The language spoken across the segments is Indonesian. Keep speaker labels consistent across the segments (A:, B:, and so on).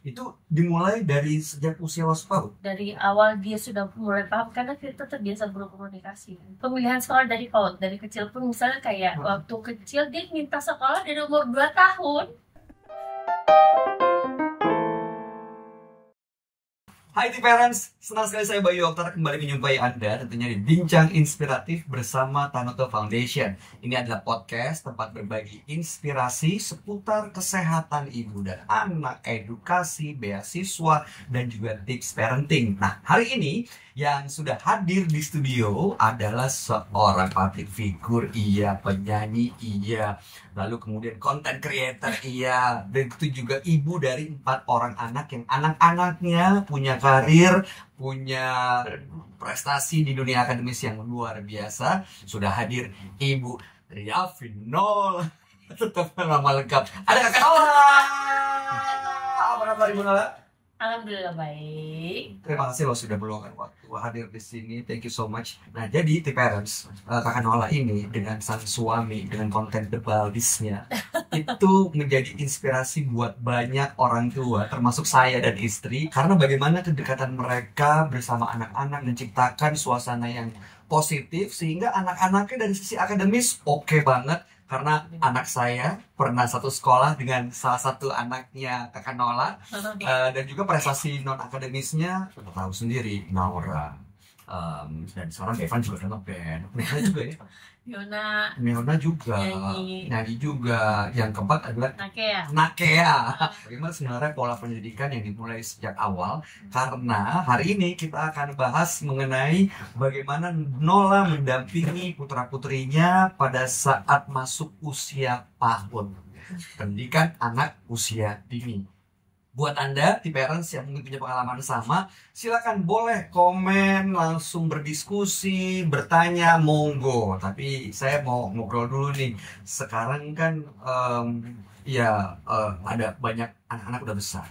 A: Itu dimulai dari sejak usia PAUD?
B: Dari awal dia sudah mulai paham, karena kita terbiasa berkomunikasi. Pemilihan sekolah dari PAUD, dari kecil pun, misalnya kayak waktu kecil dia minta sekolah dari umur 2 tahun.
A: Hai T-Parents, senang sekali saya Bayu Oktar kembali menyumpai Anda tentunya di Bincang Inspiratif bersama Tanoto Foundation. Ini adalah podcast tempat berbagi inspirasi seputar kesehatan ibu dan anak, edukasi, beasiswa, dan juga tips parenting. Nah, hari ini yang sudah hadir di studio adalah seorang public figure, iya, penyanyi, iya, lalu kemudian content creator, iya, dan itu juga ibu dari 4 orang anak yang anak-anaknya punya karir, punya prestasi di dunia akademis yang luar biasa. Sudah hadir Ibu Riafinol, tetap nama lengkap. Ada Kakak Nola. Apa kabar Ibu Nola?
B: Alhamdulillah baik.
A: Terima kasih loh sudah meluangkan waktu hadir di sini. Thank you so much. Nah, jadi T-Parents, Kakak Nola ini dengan sang suami, dengan konten The Baldisnya, itu menjadi inspirasi buat banyak orang tua, termasuk saya dan istri, karena bagaimana kedekatan mereka bersama anak-anak menciptakan suasana yang positif, sehingga anak-anaknya dari sisi akademis oke banget. Karena anak saya pernah satu sekolah dengan salah satu anaknya Kakak Nola, dan juga prestasi non akademisnya tahu sendiri, Naura, dan sekarang Evan juga udah ngeband, Neona juga ya, Neona juga nyanyi juga. Yang keempat adalah Nakea. Bagaimana sebenarnya pola pendidikan yang dimulai sejak awal? Karena hari ini kita akan bahas mengenai bagaimana Nola mendampingi putra-putrinya pada saat masuk usia PAUD, pendidikan anak usia dini. Buat Anda, T-Parents yang mungkin punya pengalaman sama, silakan boleh komen, langsung berdiskusi, bertanya, monggo. Tapi saya mau ngobrol dulu nih. Sekarang kan ada banyak anak-anak udah besar.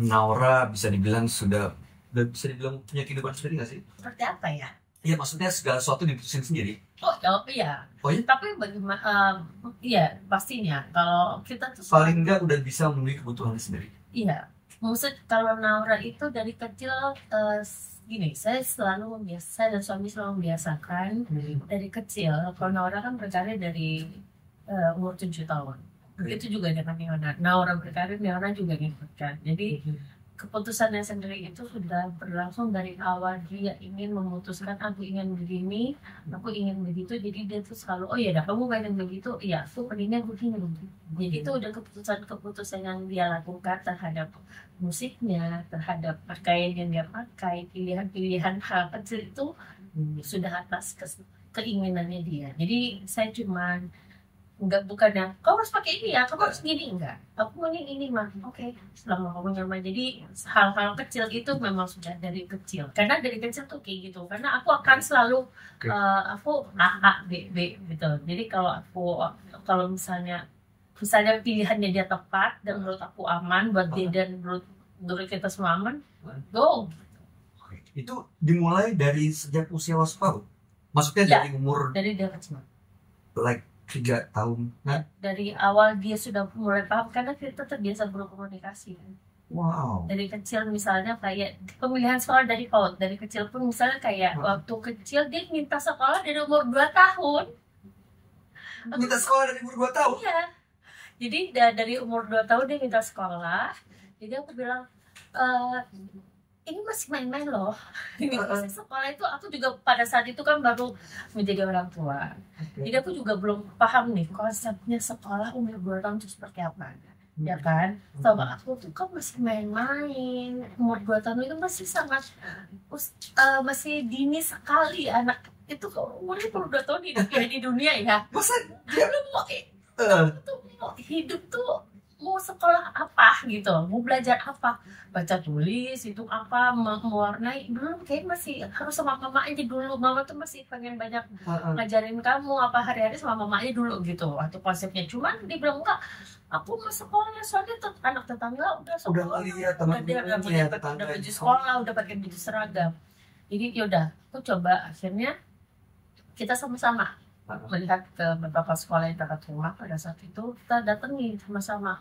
A: Naura bisa dibilang bisa dibilang punya kehidupan sendiri nggak sih?
B: Seperti apa ya?
A: Iya, maksudnya segala sesuatu diputusin sendiri.
B: Oh iya.
A: Oh iya?
B: Tapi bagaimana? Iya, pastinya. Kalau kita tuh
A: Paling nggak udah bisa memenuhi kebutuhannya sendiri.
B: Iya, maksud kalau Naura itu dari kecil gini, saya dan suami selalu membiasakan dari kecil. Kalau Naura kan berkarir dari umur 7 tahun. Begitu juga dengan Neona. Naura berkarir, Neona juga ngikutkan. Jadi keputusannya sendiri itu sudah berlangsung dari awal. Dia ingin memutuskan, aku ingin begini, aku ingin begitu. Jadi dia tuh selalu, oh ya, kamu pengen begitu, iya, aku pengennya begini. Jadi itu udah keputusan yang dia lakukan terhadap musiknya, terhadap pakaian yang dia pakai, pilihan-pilihan hal kecil itu sudah atas keinginannya dia. Jadi saya cuman bukannya kau harus pakai ini ya, kamu harus gini, enggak, aku mau ini mah, oke, selama kamu nyaman. Jadi hal-hal kecil itu memang sudah dari kecil, karena dari kecil tuh kayak gitu, karena aku akan selalu aku A B B gitu. Jadi kalau misalnya pilihannya dia tepat dan menurut aku aman buat dia dan menurut kita semua aman, go.
A: Itu dimulai dari sejak usia PAUD? Maksudnya dari umur?
B: Dari dia kecil.
A: Like 3 tahun? Nah?
B: Dari awal dia sudah mulai paham, karena kita terbiasa berkomunikasi.
A: Wow.
B: Dari kecil misalnya kayak pemilihan sekolah dari PAUD, dari kecil pun misalnya kayak waktu kecil dia minta sekolah dari umur 2 tahun.
A: Minta sekolah dari umur 2 tahun?
B: Iya. Jadi dari umur 2 tahun dia minta sekolah. Jadi aku bilang, ini masih main-main loh. Masih sekolah itu, aku juga pada saat itu kan baru menjadi orang tua. Jadi aku juga belum paham nih konsepnya sekolah umur 2 tahun itu seperti apa. Ya kan? Sama aku tuh kan masih main-main. Umur 2 tahun itu masih sangat masih dini sekali. Anak itu umurnya baru 2 tahun di dunia ya.
A: Masa
B: dia belum mau hidup tuh mau sekolah apa gitu, mau belajar apa, baca tulis itu apa, mewarnai, belum, kayak masih harus sama mama aja dulu. Mama tuh masih pengen banyak ngajarin kamu apa hari-hari sama mama aja dulu gitu waktu konsepnya. Cuman dia bilang enggak, aku mau sekolah soalnya anak tetangga udah sekolah, udah baju sekolah, udah pakai baju seragam. Jadi yaudah, aku coba, akhirnya kita sama-sama melihat ke beberapa sekolah yang dekat rumah. Pada saat itu kita datangi sama-sama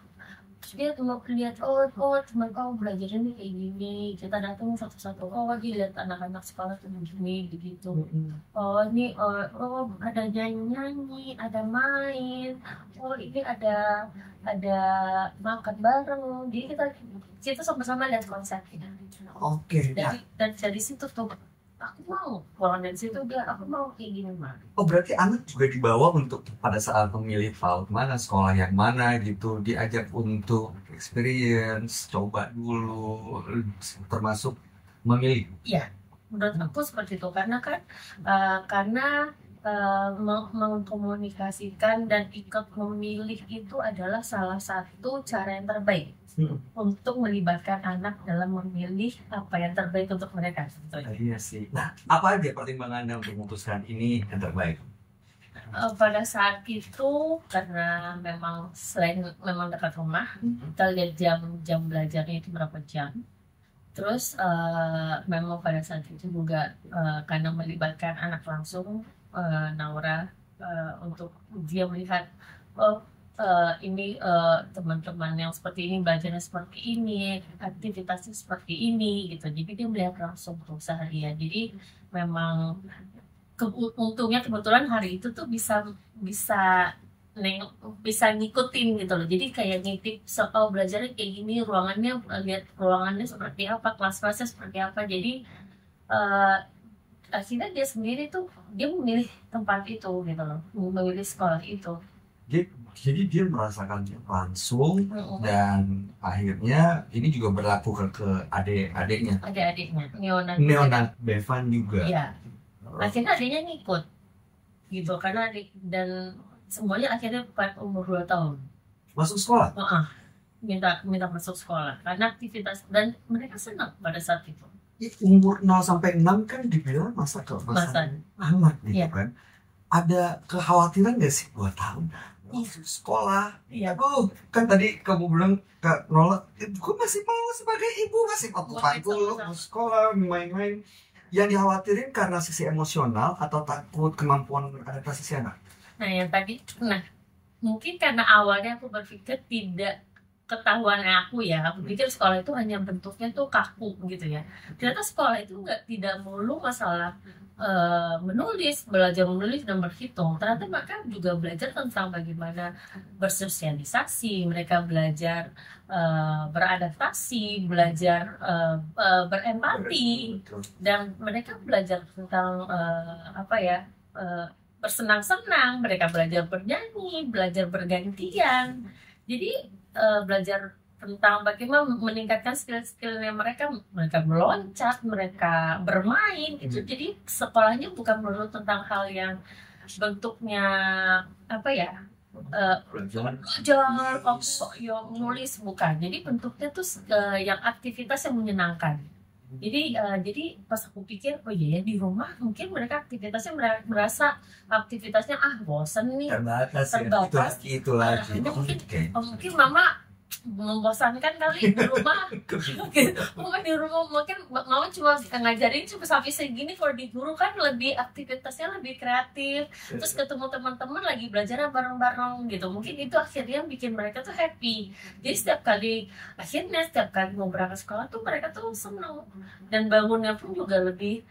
B: Terus dia cuma lihat, oh teman kau belajar ini kayak gini, kita datang satu-satu, oh dia lihat anak-anak sekolah tuh begini begitu, oh ini ada nyanyi-nyanyi, ada main, oh ini ada makan bareng, jadi kita sama-sama lihat konsepnya.
A: Oke.
B: Dan dari situ tuh aku mau pulang dari situ, aku mau kayak gini mah.
A: Oh berarti anak juga dibawa untuk pada saat memilih mana sekolah yang mana gitu, diajak untuk experience, coba dulu, termasuk memilih.
B: Iya, menurut aku seperti itu karena kan mengkomunikasikan dan ikut memilih itu adalah salah satu cara yang terbaik untuk melibatkan anak dalam memilih apa yang terbaik untuk mereka.
A: Iya sih. Nah, apa aja pertimbangannya untuk memutuskan ini yang terbaik?
B: Pada saat itu karena memang selain memang dekat rumah, kita lihat jam belajarnya itu berapa jam. Terus memang pada saat itu juga karena melibatkan anak langsung, Naura, untuk dia melihat ini teman-teman yang seperti ini belajarnya seperti ini, aktivitasnya seperti ini gitu. Jadi dia melihat langsung tuh seharian. Jadi memang untungnya kebetulan hari itu tuh bisa ngikutin gitu loh. Jadi kayak ngintip soal belajarnya kayak gini, ruangannya, lihat ruangannya seperti apa, kelas-kelasnya seperti apa. Jadi akhirnya dia sendiri tuh dia memilih tempat itu gitu loh, memilih sekolah itu.
A: Jadi dia merasakannya langsung dan akhirnya ini juga berlaku ke adik-adiknya. Neonat Bevan juga.
B: Iya. Akhirnya adiknya ngikut gitu karena dan semuanya akhirnya umur 2 tahun
A: masuk sekolah.
B: Minta masuk sekolah karena aktivitas dan mereka senang pada saat itu.
A: Umur 0 sampai 6 kan dibilang masa anak gitu kan. Ada kekhawatiran gak sih 2 tahun sekolah?
B: Iya.
A: Kan tadi kamu bilang Kak Nola, gue masih mau sebagai ibu, masih mau sekolah, main-main. Yang dikhawatirin karena sisi emosional atau takut kemampuan adaptasi si anak?
B: Mungkin karena awalnya aku berpikir tidak ketahuan aku pikir sekolah itu hanya bentuknya tuh kaku gitu ya. Ternyata sekolah itu tidak melulu masalah belajar menulis dan berhitung. Ternyata mereka juga belajar tentang bagaimana bersosialisasi, mereka belajar beradaptasi, belajar berempati, dan mereka belajar tentang bersenang-senang, mereka belajar bernyanyi, belajar bergantian. Jadi belajar tentang bagaimana meningkatkan skill-skillnya mereka meloncat, mereka bermain itu. Jadi sekolahnya bukan melulu tentang hal yang bentuknya belajar nulis, bukan. Jadi bentuknya tuh yang aktivitas yang menyenangkan. Jadi pas aku pikir di rumah mungkin mereka aktivitasnya merasa aktivitasnya bosan nih, terbatas.
A: Itu lagi.
B: Mungkin mama membosankan kali di rumah. Mungkin di rumah mama cuma ngajarin cuma sampai segini. Kalau di guru kan lebih aktivitasnya lebih kreatif, terus ketemu teman-teman lagi belajar bareng-bareng gitu. Mungkin itu akhirnya bikin mereka tuh happy. Jadi setiap kali mau berangkat sekolah tuh mereka tuh senang, dan bangunnya pun juga lebih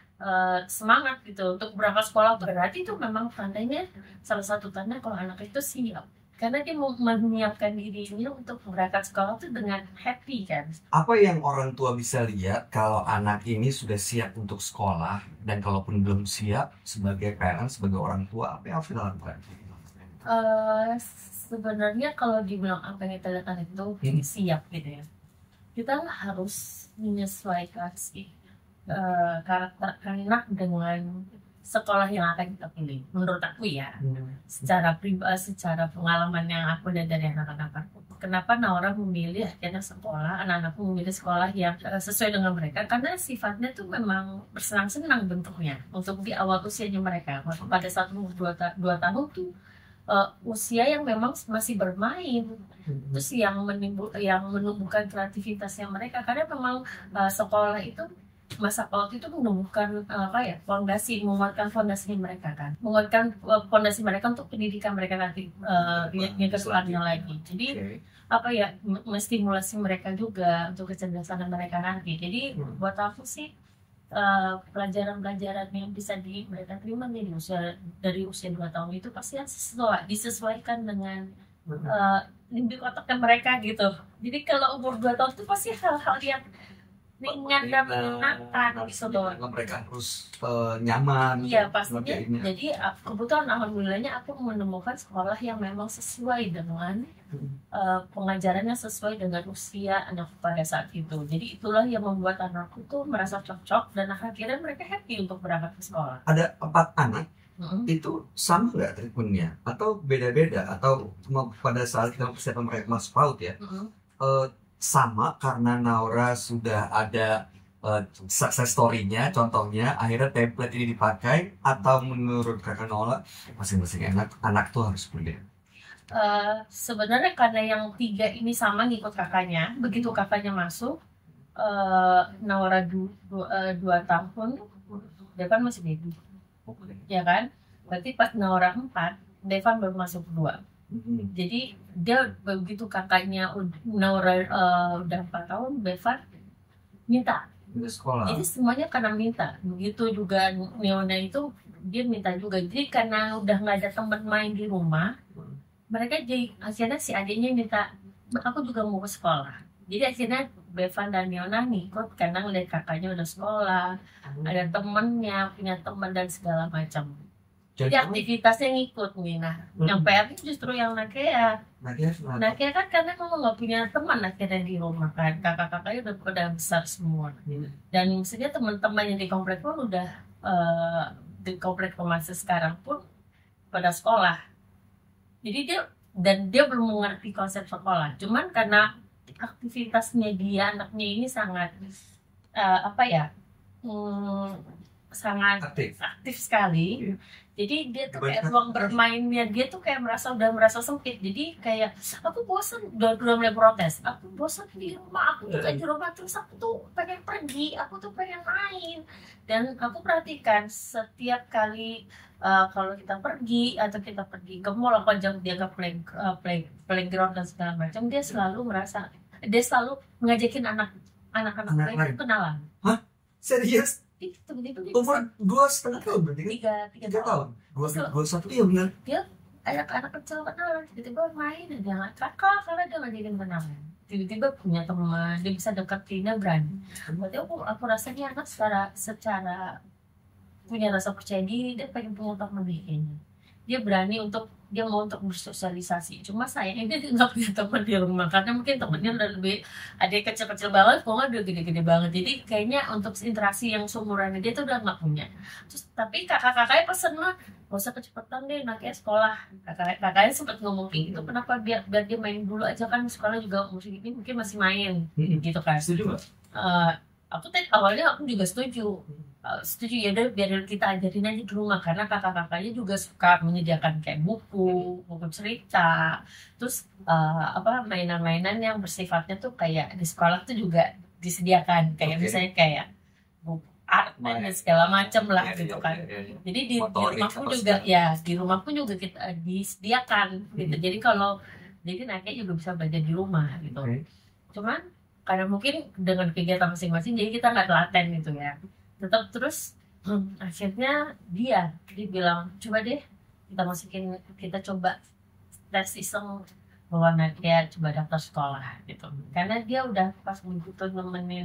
B: semangat gitu untuk berangkat sekolah. Berarti itu memang tandanya, salah satu tanda kalau anak itu siap, karena dia mau menyiapkan dirinya untuk berangkat sekolah tuh dengan happy kan.
A: Apa yang orang tua bisa lihat kalau anak ini sudah siap untuk sekolah, dan kalaupun belum siap, sebagai parent, sebagai orang tua, apa yang harus dilakukan?
B: Sebenarnya kalau dibilang apa yang kita lihat itu siap gitu ya, kita harus menyesuaikan sih karakter anak dengan sekolah yang akan kita pilih. Menurut aku secara pengalaman yang aku lihat dari anak-anak aku, kenapa Naura memilih akhirnya anak-anakku memilih sekolah yang sesuai dengan mereka, karena sifatnya tuh memang bersenang-senang bentuknya untuk di awal usianya mereka. Pada saat umur 2 tahun tuh usia yang memang masih bermain, terus yang menumbuhkan kreativitasnya mereka, karena memang sekolah itu masa PAUD itu menumbuhkan apa ya, menguatkan fondasi mereka kan, menguatkan fondasi mereka untuk pendidikan mereka nanti yang ke depannya lagi. Jadi apa ya, menstimulasi mereka juga untuk kecerdasan mereka nanti. Jadi buat aku sih pelajaran-pelajaran yang bisa mereka terima dari usia 2 tahun itu pasti yang disesuaikan dengan limbic otaknya mereka gitu. Jadi kalau umur 2 tahun itu pasti hal-hal yang ringan dan menyenangkan gitu loh.
A: Mereka harus nyaman.
B: Iya pastinya. Jadi kebetulan alhamdulillahnya aku menemukan sekolah yang memang sesuai dengan pengajarannya, sesuai dengan usia anak pada saat itu. Jadi itulah yang membuat anakku tuh merasa cocok dan akhirnya mereka happy untuk berangkat ke sekolah.
A: Ada 4 anak. Itu sama nggak treatmentnya atau beda-beda, atau pada saat kita persiapan mereka masuk PAUD ya sama karena Naura sudah ada success story-nya, contohnya akhirnya template ini dipakai, atau menurut Kakak Nola masing-masing anak tuh harus berbeda?
B: Sebenarnya karena yang 3 ini sama ngikut kakaknya, begitu kakaknya masuk Naura 2 tahun, Devan masih baby. Ya kan, berarti pas Naura 4, Devan baru masuk 2. Jadi dia begitu kakaknya Naura udah 4 tahun, Devan minta
A: sekolah.
B: Jadi semuanya karena minta. Begitu juga Neona itu dia minta juga. Jadi karena udah nggak ada teman main di rumah, mereka jadi akhirnya si adiknya minta, aku juga mau ke sekolah. Jadi akhirnya Bevan dan Neona ngikut karena ngeliat kakaknya udah sekolah, ada temennya, punya teman dan segala macam. Jadi aktivitasnya ngikut nih. Nah, yang PR justru yang Nakea. Nakea kan karena kalau nggak punya teman akhirnya di rumah kan, kakak-kakaknya udah pada besar semua. Dan maksudnya teman-teman yang di komplek pun udah di komplek Pemasa sekarang pun pada sekolah. Jadi dia belum mengerti konsep sekolah. Cuman karena aktivitasnya dia, anaknya ini sangat sangat aktif sekali. Jadi dia tuh kayak ruang bermainnya dia tuh kayak udah merasa sempit. Jadi kayak aku bosan, udah mulai protes. Aku bosan di rumah, aku tuh kayak di rumah terus, aku tuh pengen pergi, aku tuh pengen main. Dan aku perhatikan setiap kali kalau kita pergi atau kita pergi ke mall, aku ajak dia ke playground dan segala macam, dia selalu ngajakin anak-anak itu kenalan.
A: Hah? Serius?
B: Itu
A: umur 2,5 tahun berarti kan?
B: 3 tahun.
A: 21 iya benar.
B: Dia anak kecil kenalan, tiba-tiba main dan dia kakak karena dia ngajakin kenalan. Tiba-tiba punya teman, dia bisa deketin, dia berani. Berarti aku rasanya anak secara punya rasa percaya diri, dia pengen punya teman kayaknya. Dia berani dia mau untuk bersosialisasi. Cuma sayangnya dia nggak punya teman di rumah karena mungkin temennya udah lebih, ada yang kecil-kecil banget, kalau nggak udah gede-gede banget. Jadi kayaknya untuk interaksi yang seumurannya dia tuh udah nggak punya. Terus tapi kakak-kakaknya pesen mah gak usah kecepatan deh, anaknya sekolah. Kakaknya sempat ngomong gitu, kenapa biar dia main dulu aja, kan sekolah juga musik ini mungkin masih main gitu kan.
A: Setuju nggak?
B: Awalnya aku juga setuju ya udah biar kita ajarin aja di rumah, karena kakak-kakaknya juga suka menyediakan kayak buku cerita, terus mainan-mainan yang bersifatnya tuh kayak di sekolah tuh juga disediakan kayak misalnya kayak buku art dan segala macam lah gitu kan. Jadi di rumahku juga kita disediakan gitu. Jadi anaknya juga bisa belajar di rumah gitu. Cuman karena mungkin dengan kegiatan masing-masing jadi kita nggak telaten gitu ya. Tetap terus akhirnya dia bilang coba deh kita coba tes iseng bahwa Nadia coba daftar sekolah gitu, karena dia udah pas begitu nemenin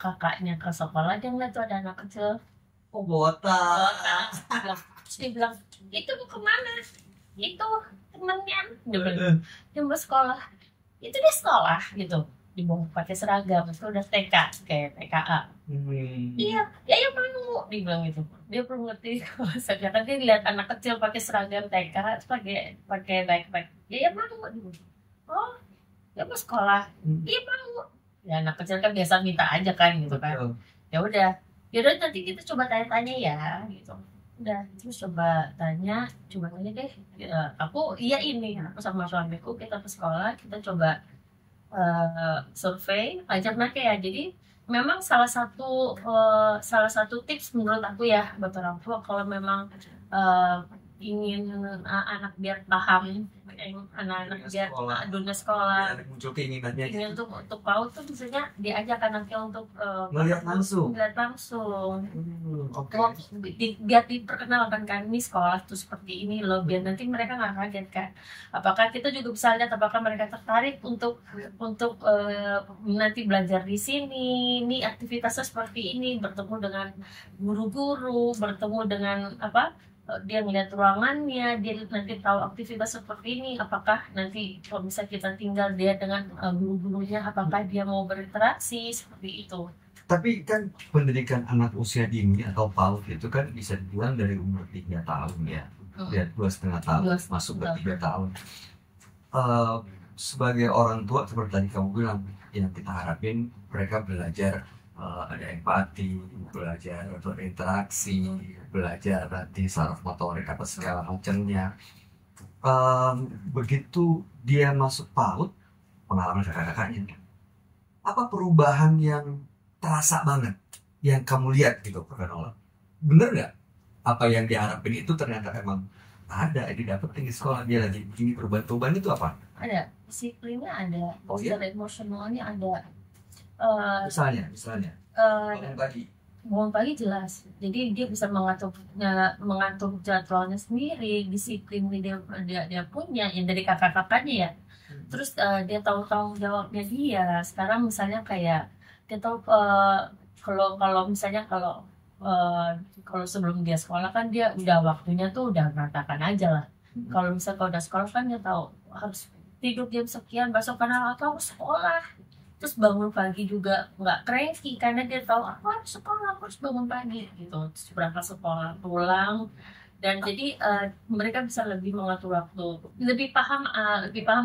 B: kakaknya ke sekolah, dia ngeliat tuh ada anak kecil
A: botak.
B: Terus dia bilang, itu mau kemana? Itu temennya dia mau sekolah. Itu dia sekolah gitu, dibawa pakai seragam, itu udah TK kayak TKA. Iya, ya mau dibilang gitu. Dia belum ngerti konsepnya kan, dia lihat anak kecil pakai seragam TK, pakai backpack. Ya mau. Oh, ya mau sekolah. Iya mau. Ya anak kecil kan biasa minta aja kan gitu kan. Ya udah nanti kita coba tanya-tanya ya gitu. Udah terus coba tanya deh. Aku aku sama suamiku kita ke sekolah, kita coba survei, ajak Nake ya. Jadi memang salah satu tips menurut aku ya buat orang tua kalau memang eh, ingin anak biar paham, anak-anak biar dunia sekolah
A: Biar muncul keinginannya
B: ini
A: gitu.
B: untuk PAUD tuh misalnya diajak anaknya untuk
A: Ngeliat langsung.
B: Oke. Biar diperkenalkan kan ini sekolah tuh seperti ini loh, biar nanti mereka nggak kaget kan. Apakah kita juga bisa lihat apakah mereka tertarik untuk nanti belajar di sini, ini aktivitasnya seperti ini, bertemu dengan guru-guru, bertemu dengan dia ngeliat ruangannya, dia nanti tahu aktivitas seperti ini, apakah nanti kalau bisa kita tinggal dia dengan guru-gurunya, apakah dia mau berinteraksi seperti itu.
A: Tapi kan pendidikan anak usia dini atau PAUD itu kan bisa dibilang dari umur 3 tahun ya, ya 2,5 tahun masuk ke 3 tahun. Sebagai orang tua seperti tadi kamu bilang, yang kita harapin mereka belajar ada empati, belajar berinteraksi, belajar nanti saraf motorik apa segala macamnya. Begitu dia masuk PAUD, pengalaman kakak-kakaknya, apa perubahan yang terasa banget yang kamu lihat gitu, Kak Nola? Bener nggak apa yang diharapin itu ternyata emang ada didapetin di sekolah, dia lagi begini, perubahan itu apa?
B: Ada disiplinnya, ada secara emosionalnya ada.
A: Misalnya
B: bangun pagi jelas, jadi dia bisa mengatur jadwalnya sendiri, disiplin dia punya yang dari kakak-kakaknya ya. Terus dia tahu tanggung jawabnya dia. Sekarang misalnya kayak dia tahu kalau misalnya kalau sebelum dia sekolah kan dia udah waktunya tuh udah berantakan aja lah. Kalau misalnya kalau udah sekolah kan dia tahu harus tidur jam sekian, besok karena aku harus sekolah. Terus bangun pagi juga nggak cranky karena dia tahu aku harus sekolah, aku harus bangun pagi gitu. Terus berangkat sekolah, pulang, dan jadi mereka bisa lebih mengatur waktu, lebih paham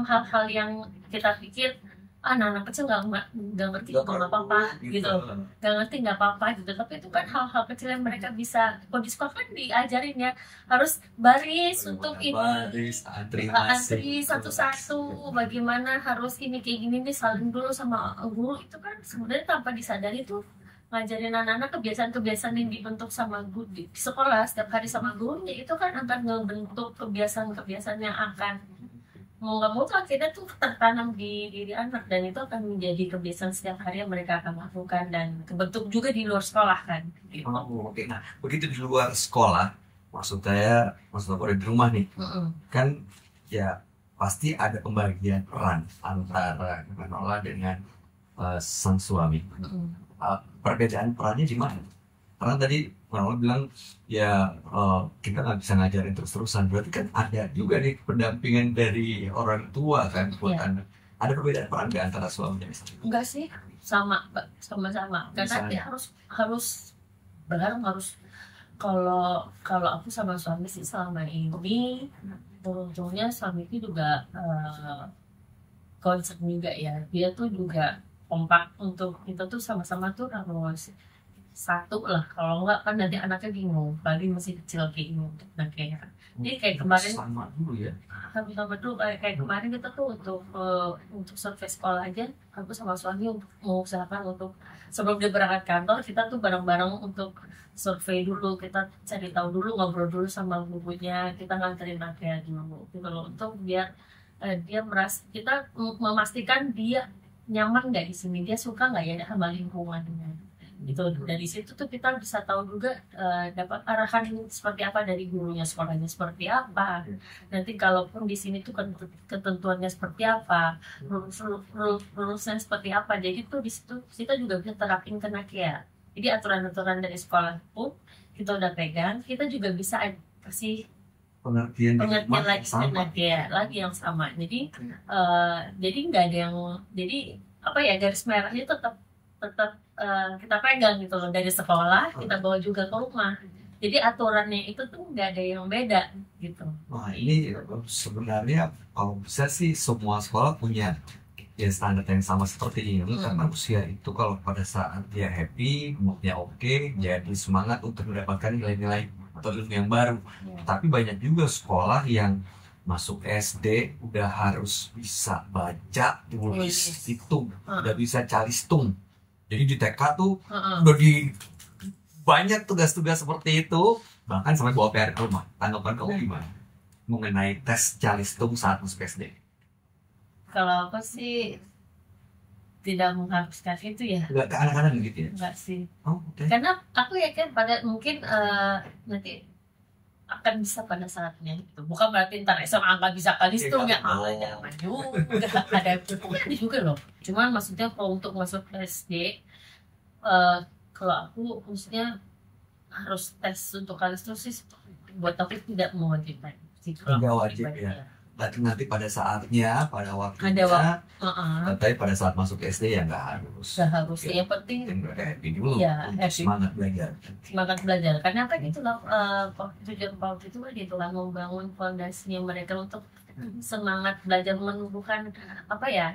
B: hal-hal yang kita pikir anak-anak kecil nggak ngerti nggak apa-apa gitu, nggak ngerti nggak apa-apa gitu. Tapi itu kan hal-hal kecil yang mereka bisa. Kalau di sekolah kan diajarin ya harus baris untuk ini, antri satu-satu, bagaimana harus ini kayak gini nih, saling dulu sama guru. Itu kan sebenarnya tanpa disadari tuh ngajarin anak-anak kebiasaan-kebiasaan yang dibentuk sama guru di sekolah setiap hari sama gurunya, itu kan akan membentuk kebiasaan-kebiasaan yang akan mau nggak mau tuh akhirnya tuh tertanam di diri anak, dan itu akan menjadi kebiasaan setiap hari yang mereka akan lakukan dan kebentuk juga di luar sekolah kan gitu.
A: Oke. Nah begitu di luar sekolah, maksud aku ada di rumah nih, kan ya pasti ada pembagian peran antara Nola dengan sang suami. Perbedaan perannya di mana? Karena tadi Nola bilang ya kita nggak bisa ngajarin terus-terusan, berarti kan ada juga nih pendampingan dari orang tua kan buat anak. Ada perbedaan peran nggak antara suami dan istri?
B: Enggak sih, sama-sama karena dia harus bareng, harus. Kalau aku sama suami sih selama ini beruntungnya suamiku juga concern juga ya, dia tuh juga kompak untuk kita tuh sama-sama tuh harus satu lah. Kalau enggak kan nanti anaknya bingung, paling masih kecil kayak gini anaknya. Jadi kayak kemarin
A: sama dulu ya,
B: sama dulu kayak kemarin kita tuh untuk survei sekolah aja, aku sama suami mengusahakan untuk sebelum dia berangkat kantor kita tuh bareng-bareng untuk survei dulu, kita cari tahu dulu, ngobrol dulu sama gurunya, kita nganterin anaknya dulu gitu loh, untuk biar dia merasa, kita memastikan dia nyaman nggak di sini, dia suka nggak ya sama lingkungannya gitu. Dari situ tuh kita bisa tahu juga dapat arahan seperti apa dari gurunya, sekolahnya seperti apa, nanti kalaupun di sini tuh ketentuannya seperti apa, rulesnya seperti apa. Jadi tuh di situ kita juga bisa terapin ke anak ya. Jadi aturan-aturan dari sekolah pun kita udah pegang, kita juga bisa kasih pengertian lagi ke anak ya, lagi yang sama. Jadi jadi nggak ada yang, jadi apa ya, garis merahnya tetap kita pegang gitu loh, dari sekolah kita bawa juga ke rumah. Jadi aturannya itu tuh nggak ada yang beda gitu.
A: Wah ini sebenarnya kalau bisa sih semua sekolah punya ya standar yang sama seperti ini, karena usia itu kalau pada saat dia happy, moodnya oke, jadi semangat untuk mendapatkan nilai-nilai atau ilmu yang baru. Tapi banyak juga sekolah yang masuk SD udah harus bisa baca, tulis, hitung, udah bisa calistung. Jadi di TK tuh
B: Heeh.
A: udah di banyak tugas-tugas seperti itu, bahkan sampai bawa PR ke rumah. Tanggapan kamu gimana mengenai tes Calistung saat masuk SD?
B: Kalau aku sih tidak mengharuskan itu ya,
A: Nggak ke anak-anak gitu ya?
B: enggak sih.
A: Oh, oke.
B: Karena aku yakin pada mungkin nanti akan bisa pada saatnya itu. Bukan berarti ntar SMA nggak bisa Kalistung ya,
A: Oh.
B: jangan juga. Ada juga loh. Cuman maksudnya kalau untuk masuk SD, kalau aku maksudnya harus tes untuk Kalistung sih buat aku tidak mewajibkan sih kalau
A: Nggak
B: aku
A: wajib
B: pribadi
A: ya. Berarti nanti pada saatnya, pada waktunya,
B: Heeh.
A: tapi pada saat masuk SD ya nggak harus.
B: Nggak harus.
A: Oke.
B: Yang penting
A: Yang udah happy dulu
B: Iya,
A: untuk
B: happy.
A: semangat belajar.
B: semangat belajar. Karena kan itu lah tujuan PAUD itu kan gitu lah, membangun fondasinya mereka untuk semangat belajar, menumbuhkan apa ya,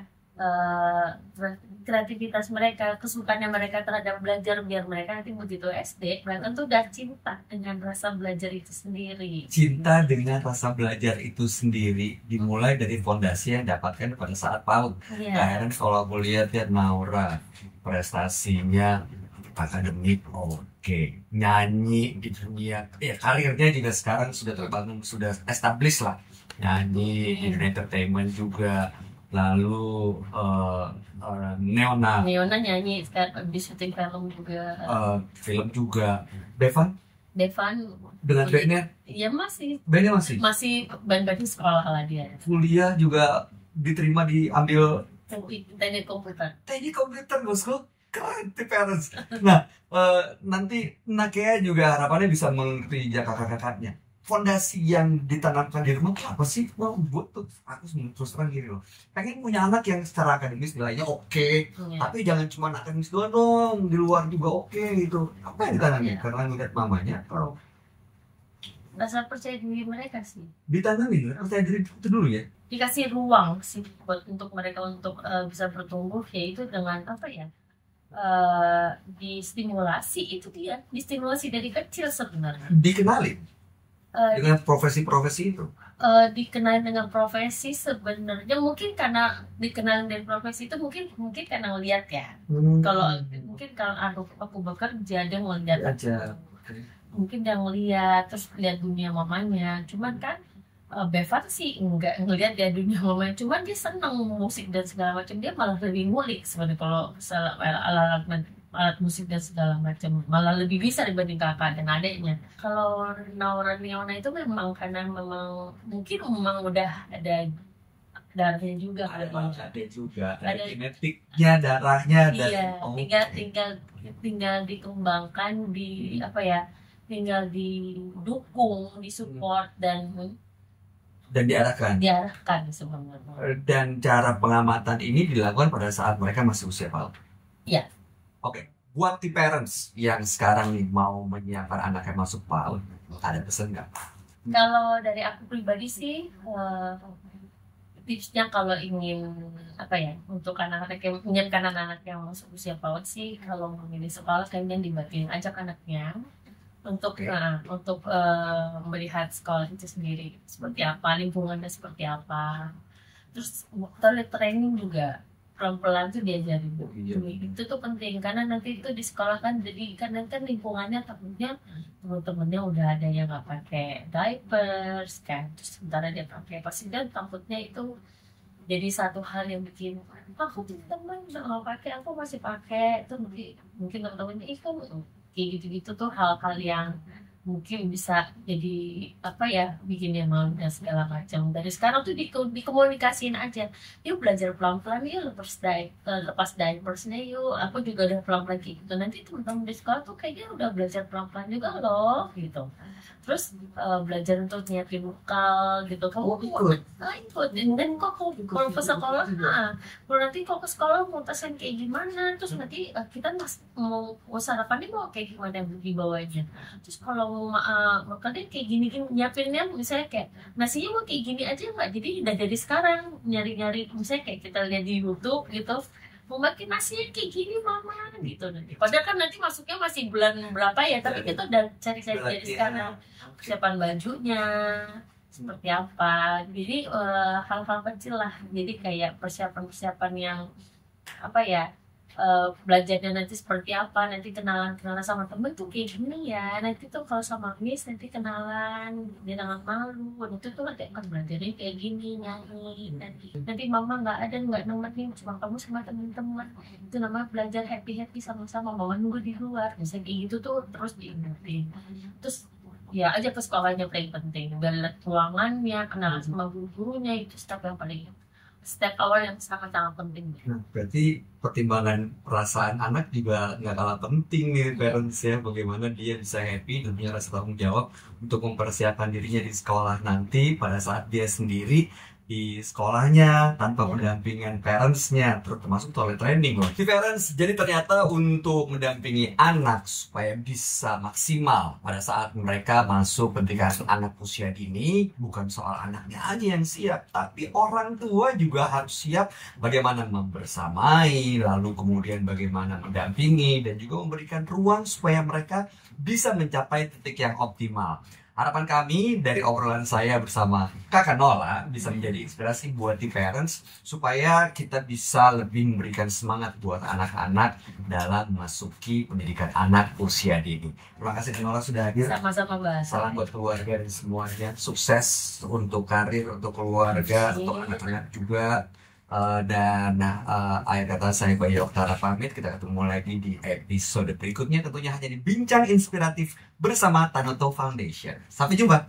B: kreativitas mereka, kesukaannya mereka terhadap belajar, biar mereka nanti begitu SD mereka tuh udah cinta dengan rasa belajar itu sendiri.
A: Cinta dengan rasa belajar itu sendiri dimulai dari fondasi yang dapatkan pada saat PAUD.
B: Iya.
A: Kayaknya kalau aku lihat ya Naura prestasinya akademik oke, nyanyi di dunia, ya karirnya juga sekarang sudah terbangun, sudah established lah, nyanyi di dunia entertainment juga. Lalu Neona
B: Neona nyanyi sekarang di syuting film juga.
A: film juga. Devan
B: Devan
A: dengan bandnya,
B: ya masih
A: masih
B: band-band sekolah lah dia.
A: kuliah juga diterima diambil
B: Teknik komputer.
A: teknik komputer bosku, keren tuh parents. Nah nanti Nakea juga harapannya bisa mengerti kakak-kakaknya. Fondasi yang ditanamkan di rumah tuh apa sih? Wah, buat tuh aku terus terang gini loh, pengen punya anak yang secara akademis nilainya oke,
B: Iya.
A: tapi jangan cuma akademis doang dong, di luar juga oke gitu. Apa yang ditanamin?
B: Iya.
A: Karena ngeliat mamanya kalau
B: Rasa percaya diri mereka sih,
A: ditanamin percaya diri itu dulu ya.
B: dikasih ruang sih buat untuk mereka untuk bisa bertumbuh, yaitu dengan apa ya, distimulasi. Itu dia, distimulasi dari kecil sebenarnya.
A: Dikenalin
B: Eh,
A: dengan profesi-profesi itu.
B: dikenal dengan profesi sebenarnya, mungkin karena dikenal dari profesi itu mungkin karena ngeliat ya. Kalau mungkin kalau aku bekerja, dia ngeliat
A: aja.
B: mungkin dia ngeliat, terus lihat dunia mamanya. Cuman kan Bevan sih nggak ngeliat dia dunia mamanya, cuman dia seneng musik dan segala macam. Dia malah lebih ngulik sebenarnya kalau alat musik dan segala macam, malah lebih bisa dibanding kakak dan adiknya. Kalau Naura Niona itu memang karena mungkin udah ada darahnya juga
A: Ada
B: kali.
A: ada juga
B: Ada.
A: dari genetiknya, darahnya dan
B: Iya, tinggal dikembangkan, di apa ya, tinggal didukung, disupport dan
A: diarahkan.
B: diarahkan sebenarnya.
A: Dan cara pengamatan ini dilakukan pada saat mereka masih usia PAUD.
B: Iya.
A: Oke, buat the parents yang sekarang nih mau menyiapkan anaknya masuk PAUD, ada pesan nggak?
B: Kalau dari aku pribadi sih, tipsnya kalau ingin apa ya, untuk anak-anak yang menyiapkan anak-anak yang masuk usia PAUD sih, kalau memilih sekolah kalian dibagiin, ajak anaknya untuk
A: Oke.
B: untuk melihat sekolah itu sendiri seperti apa, lingkungannya seperti apa. Terus toilet training juga pelan-pelan tuh diajarin.
A: Iya.
B: Itu tuh penting, karena nanti itu di sekolah kan, jadi kan lingkungannya takutnya teman-temannya udah ada yang nggak pakai diapers kan, terus sementara dia pakai, pasti dan takutnya itu jadi satu hal yang bikin aku punya teman nggak pakai, aku masih pakai. Itu mungkin teman-temannya kamu kayak gitu-gitu tuh, hal-hal yang mungkin bisa jadi apa ya, bikin dia malu dan segala macam. Dari sekarang tuh dikomunikasiin aja, yuk belajar pelan-pelan, yuk lepas diapersnya yuk. Aku juga udah pelan-pelan kayak gitu, nanti teman-teman di sekolah tuh kayaknya udah belajar pelan-pelan juga loh gitu. Terus belajar untuk nyiapin bekal gitu. Kamu ikut dan kok kalau ke sekolah, kalau nanti kok ke sekolah mau tasnya kayak gimana, terus nanti kita mau sarapannya mau kayak gimana di bawahnya. Terus kalau makannya kayak gini, nyiapinnya misalnya kayak nasinya mau kayak gini aja nggak, jadi udah dari sekarang nyari-nyari, misalnya kayak kita lihat di YouTube gitu, mau makin nasinya kayak gini mama gitu. Nanti padahal kan nanti masuknya masih bulan berapa ya, tapi kita udah cari-cari dari sekarang persiapan bajunya seperti apa. Jadi hal-hal kecil lah, jadi kayak persiapan yang apa ya, belajarnya nanti seperti apa, nanti kenalan sama temen tuh kayak gini ya, nanti tuh kalau sama Miss nanti kenalan jangan malu, nanti tuh nanti akan belajarnya kayak gini, nyanyi, nanti mama nggak ada, nggak nemenin, cuma kamu sama temen-temen, itu namanya belajar happy sama-sama, mama nunggu di luar, misalnya kayak gitu tuh terus diingetin. Terus ya aja ke sekolahnya paling penting, balik ruangannya, kenalan sama guru-gurunya, itu step yang paling, step awal yang sangat-sangat penting.
A: Nah, berarti pertimbangan perasaan anak juga nggak kalah penting nih parents ya, bagaimana dia bisa happy dan punya rasa tanggung jawab untuk mempersiapkan dirinya di sekolah nanti pada saat dia sendiri di sekolahnya tanpa pendampingan parentsnya, termasuk toilet training loh. Di parents, jadi ternyata untuk mendampingi anak supaya bisa maksimal pada saat mereka masuk pendidikan anak usia dini, bukan soal anaknya aja yang siap, tapi orang tua juga harus siap bagaimana membersamai, lalu kemudian bagaimana mendampingi dan juga memberikan ruang supaya mereka bisa mencapai titik yang optimal. Harapan kami dari obrolan saya bersama Kakak Nola bisa menjadi inspirasi buat di parents supaya kita bisa lebih memberikan semangat buat anak-anak dalam memasuki pendidikan anak usia dini. Terima kasih Kak Nola sudah hadir.
B: Sama-sama Mbak.
A: Salam buat keluarga dan semuanya. Sukses untuk karir, untuk keluarga, untuk anak-anak juga. Dan akhir kata saya Bayu Oktara pamit. Kita ketemu lagi di episode berikutnya, tentunya hanya di Bincang Inspiratif bersama Tanoto Foundation. Sampai jumpa.